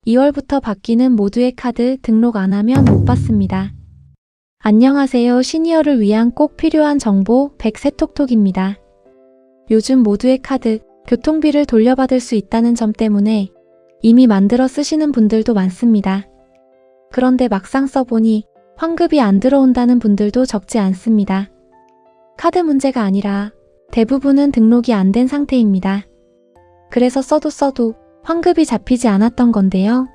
2월부터 바뀌는 모두의 카드 등록 안 하면 못 받습니다. 안녕하세요. 시니어를 위한 꼭 필요한 정보 백세톡톡입니다. 요즘 모두의 카드, 교통비를 돌려받을 수 있다는 점 때문에 이미 만들어 쓰시는 분들도 많습니다. 그런데 막상 써보니 환급이 안 들어온다는 분들도 적지 않습니다. 카드 문제가 아니라 대부분은 등록이 안 된 상태입니다. 그래서 써도 환급이 잡히지 않았던 건데요.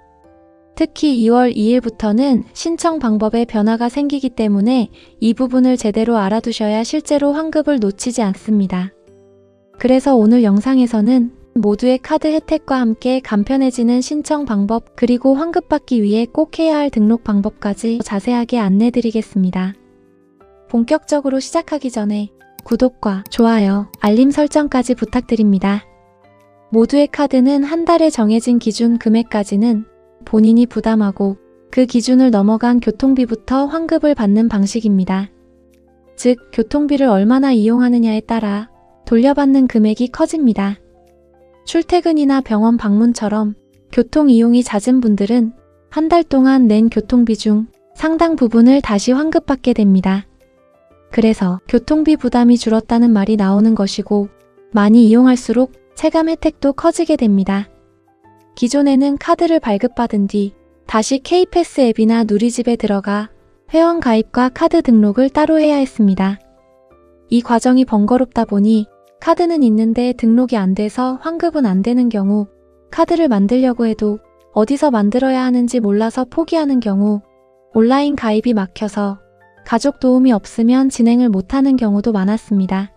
특히 2월 2일부터는 신청 방법에 변화가 생기기 때문에 이 부분을 제대로 알아두셔야 실제로 환급을 놓치지 않습니다. 그래서 오늘 영상에서는 모두의 카드 혜택과 함께 간편해지는 신청 방법 그리고 환급받기 위해 꼭 해야 할 등록 방법까지 자세하게 안내드리겠습니다. 본격적으로 시작하기 전에 구독과 좋아요, 알림 설정까지 부탁드립니다. 모두의 카드는 한 달에 정해진 기준 금액까지는 본인이 부담하고 그 기준을 넘어간 교통비부터 환급을 받는 방식입니다. 즉, 교통비를 얼마나 이용하느냐에 따라 돌려받는 금액이 커집니다. 출퇴근이나 병원 방문처럼 교통 이용이 잦은 분들은 한 달 동안 낸 교통비 중 상당 부분을 다시 환급받게 됩니다. 그래서 교통비 부담이 줄었다는 말이 나오는 것이고 많이 이용할수록 체감 혜택도 커지게 됩니다. 기존에는 카드를 발급받은 뒤 다시 K패스 앱이나 누리집에 들어가 회원 가입과 카드 등록을 따로 해야 했습니다. 이 과정이 번거롭다 보니 카드는 있는데 등록이 안 돼서 환급은 안 되는 경우, 카드를 만들려고 해도 어디서 만들어야 하는지 몰라서 포기하는 경우, 온라인 가입이 막혀서 가족 도움이 없으면 진행을 못하는 경우도 많았습니다.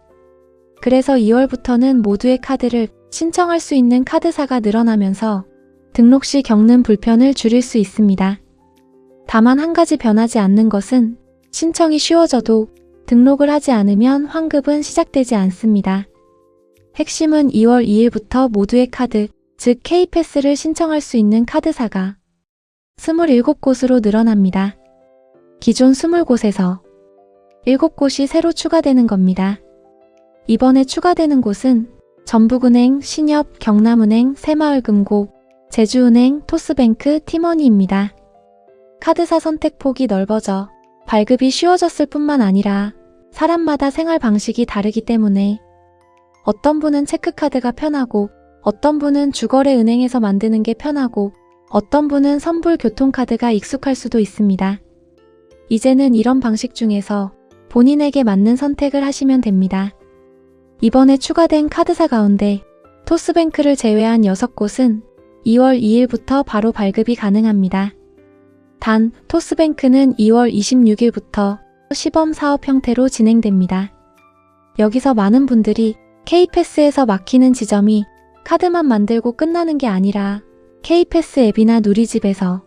그래서 2월부터는 모두의 카드를 신청할 수 있는 카드사가 늘어나면서 등록 시 겪는 불편을 줄일 수 있습니다. 다만 한 가지 변하지 않는 것은 신청이 쉬워져도 등록을 하지 않으면 환급은 시작되지 않습니다. 핵심은 2월 2일부터 모두의 카드, 즉 K패스를 신청할 수 있는 카드사가 27곳으로 늘어납니다. 기존 20곳에서 7곳이 새로 추가되는 겁니다. 이번에 추가되는 곳은 전북은행, 신협, 경남은행, 새마을금고, 제주은행, 토스뱅크, 티머니입니다. 카드사 선택폭이 넓어져 발급이 쉬워졌을 뿐만 아니라 사람마다 생활 방식이 다르기 때문에 어떤 분은 체크카드가 편하고 어떤 분은 주거래 은행에서 만드는 게 편하고 어떤 분은 선불 교통카드가 익숙할 수도 있습니다. 이제는 이런 방식 중에서 본인에게 맞는 선택을 하시면 됩니다. 이번에 추가된 카드사 가운데 토스뱅크를 제외한 6곳은 2월 2일부터 바로 발급이 가능합니다. 단, 토스뱅크는 2월 26일부터 시범 사업 형태로 진행됩니다. 여기서 많은 분들이 K패스에서 막히는 지점이 카드만 만들고 끝나는 게 아니라 K패스 앱이나 누리집에서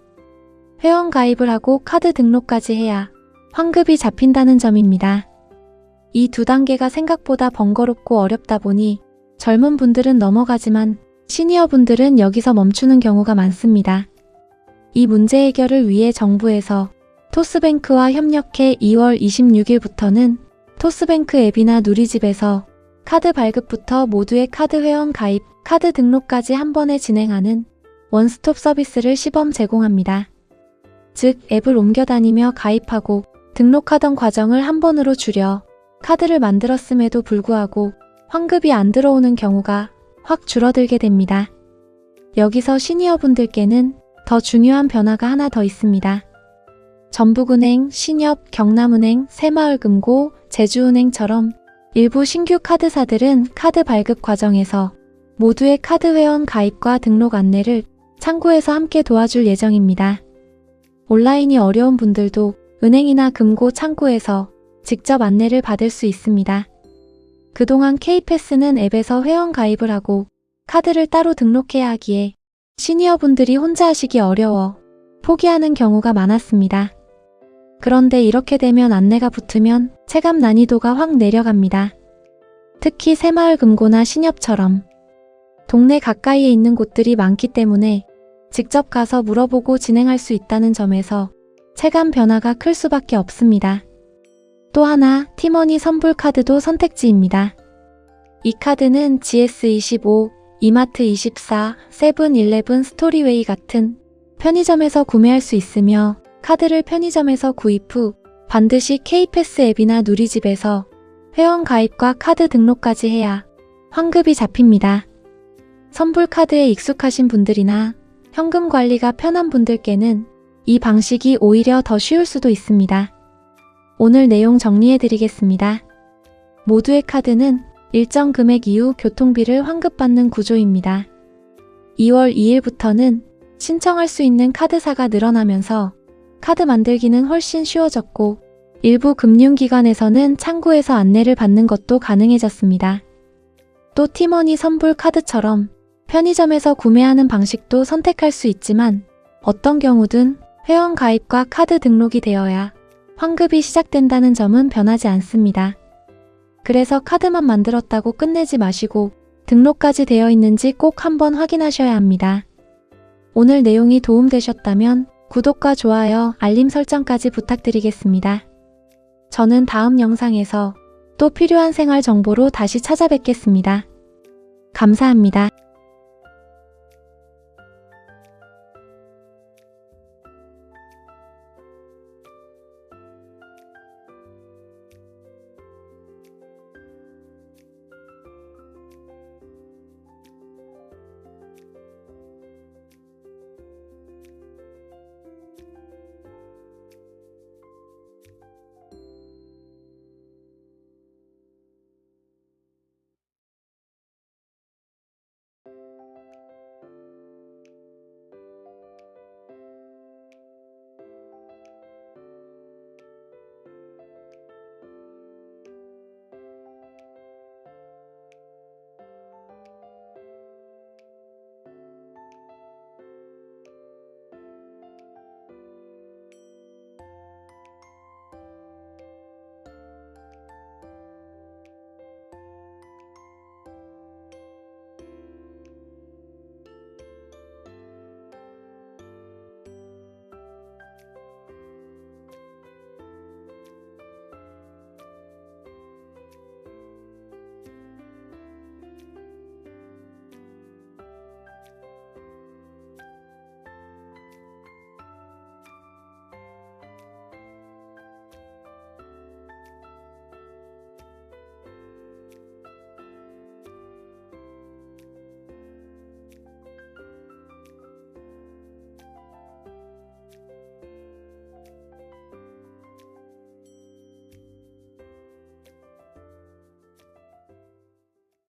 회원 가입을 하고 카드 등록까지 해야 환급이 잡힌다는 점입니다. 이 두 단계가 생각보다 번거롭고 어렵다 보니 젊은 분들은 넘어가지만 시니어 분들은 여기서 멈추는 경우가 많습니다. 이 문제 해결을 위해 정부에서 토스뱅크와 협력해 2월 26일부터는 토스뱅크 앱이나 누리집에서 카드 발급부터 모두의 카드 회원 가입, 카드 등록까지 한 번에 진행하는 원스톱 서비스를 시범 제공합니다. 즉, 앱을 옮겨다니며 가입하고 등록하던 과정을 한 번으로 줄여 카드를 만들었음에도 불구하고 환급이 안 들어오는 경우가 확 줄어들게 됩니다. 여기서 시니어분들께는 더 중요한 변화가 하나 더 있습니다. 전북은행, 신협, 경남은행, 새마을금고, 제주은행처럼 일부 신규 카드사들은 카드 발급 과정에서 모두의 카드 회원 가입과 등록 안내를 창구에서 함께 도와줄 예정입니다. 온라인이 어려운 분들도 은행이나 금고 창구에서 직접 안내를 받을 수 있습니다. 그동안 K패스는 앱에서 회원 가입을 하고 카드를 따로 등록해야 하기에 시니어분들이 혼자 하시기 어려워 포기하는 경우가 많았습니다. 그런데 이렇게 되면 안내가 붙으면 체감 난이도가 확 내려갑니다. 특히 새마을금고나 신협처럼 동네 가까이에 있는 곳들이 많기 때문에 직접 가서 물어보고 진행할 수 있다는 점에서 체감 변화가 클 수밖에 없습니다. 또 하나, 티머니 선불카드도 선택지입니다. 이 카드는 GS25, 이마트24, 세븐일레븐, 스토리웨이 같은 편의점에서 구매할 수 있으며 카드를 편의점에서 구입 후 반드시 K패스 앱이나 누리집에서 회원 가입과 카드 등록까지 해야 환급이 잡힙니다. 선불카드에 익숙하신 분들이나 현금 관리가 편한 분들께는 이 방식이 오히려 더 쉬울 수도 있습니다. 오늘 내용 정리해드리겠습니다. 모두의 카드는 일정 금액 이후 교통비를 환급받는 구조입니다. 2월 2일부터는 신청할 수 있는 카드사가 늘어나면서 카드 만들기는 훨씬 쉬워졌고 일부 금융기관에서는 창구에서 안내를 받는 것도 가능해졌습니다. 또 티머니 선불 카드처럼 편의점에서 구매하는 방식도 선택할 수 있지만 어떤 경우든 회원 가입과 카드 등록이 되어야 환급이 시작된다는 점은 변하지 않습니다. 그래서 카드만 만들었다고 끝내지 마시고 등록까지 되어 있는지 꼭 한번 확인하셔야 합니다. 오늘 내용이 도움되셨다면 구독과 좋아요, 알림 설정까지 부탁드리겠습니다. 저는 다음 영상에서 또 필요한 생활 정보로 다시 찾아뵙겠습니다. 감사합니다.